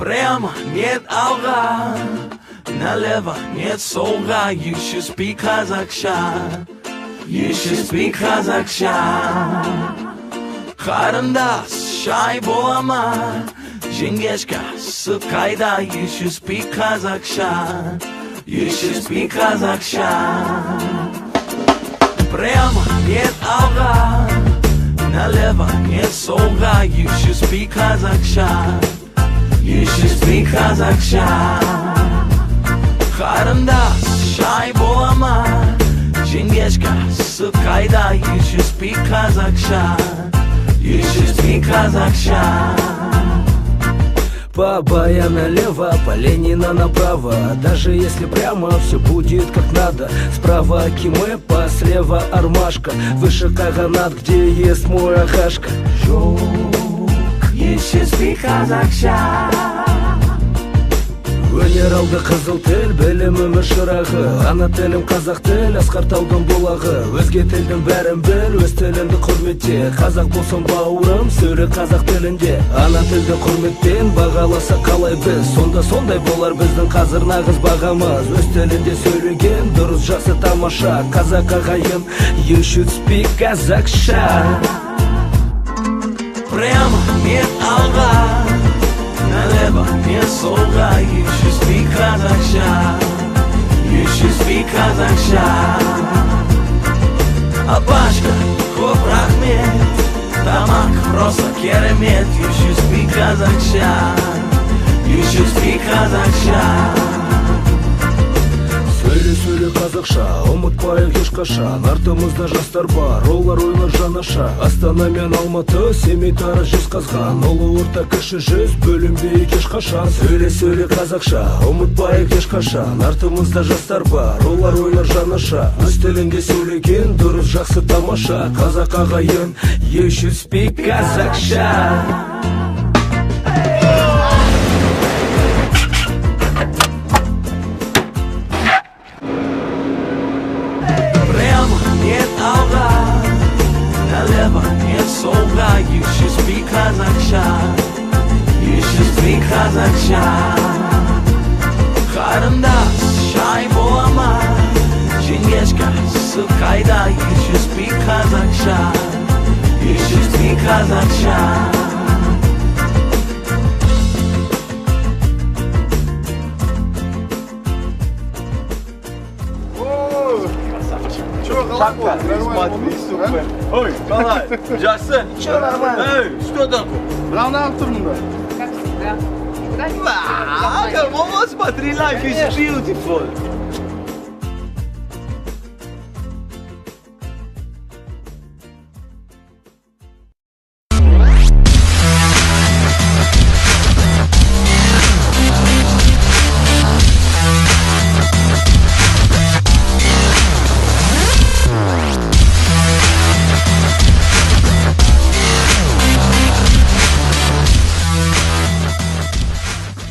Прямо нет алга, налево нет солга. You should speak Kazakhstan. You should speak Kazakhstan. Қарындас шай бола ма, жеңгешка сүт қайда. You should speak Kazakhstan. You should speak Kazakhstan. Прямо нет алга, налево нет солга. You should speak Kazakhstan. You should speak Kazakhstan. Қарындас шай бола ма, жеңгешка сүт қайда. You should speak Kazakhstan. You should speak Kazakhstan. По Бая налево, по Ленина направо. Даже если прямо, все будет как надо. Справа Кимэпа, слева Армашка. Выше Каганат, где есть мой Ахашка. You should speak Kazakhstan. Өнер алды қызыл тіл, білім өмір шырағы. Ана тілім қазақ тіл, асқар таудың бұлағы. Өзге тілдің бәрін біл, өз тіліңді құрметте. Қазақ болсын бауырым, сөйле қазақ тілінде. Ана тілді құрметпен бағаласа қалай біз. Сонда сондай болар біздің қазір нағыз бағамыз. Өз тілінде сөйлеген дұрыс, жақсы, тамаша. Қазақ ағайын, you should speak Kazakhstan. Прямо нет алга, налево нет солга. You should speak Kazakhstan. You should speak Kazakhstan. Албашка, көп рахмет, тамақ просто керемет. You should speak Kazakhstan. You should speak Kazakhstan. Сөйле қазақша, ұмытпайық ешқашан. Артымызда жастар бар, олар ойлар жанаша. Астана мен Алматы, Семей, Тараз, Жезқазған. Ұлы орта кіші жүз, бөлінбейік ешқашан. Сөйле қазақша, ұмытпайық ешқашан. Артымызда жастар бар, олар ойлар жанаша. Өз тілінде сөйлеген дұрыс, жақсы, тамаша. Қазақ ағайын, you should speak Kazakhstan. Нет алга, налево нет солга. You should speak Kazakhstan. You should speak Kazakhstan. Қарындас шай бола ма, жеңгешка сүт қайда. You should speak Kazakhstan. You should speak Kazakhstan. Шапка, смотри, супер. Ой, Калай, Джасын. Чё нормально? Эй, что такое? Равнам турнунда. Вот смотри, life is beautiful.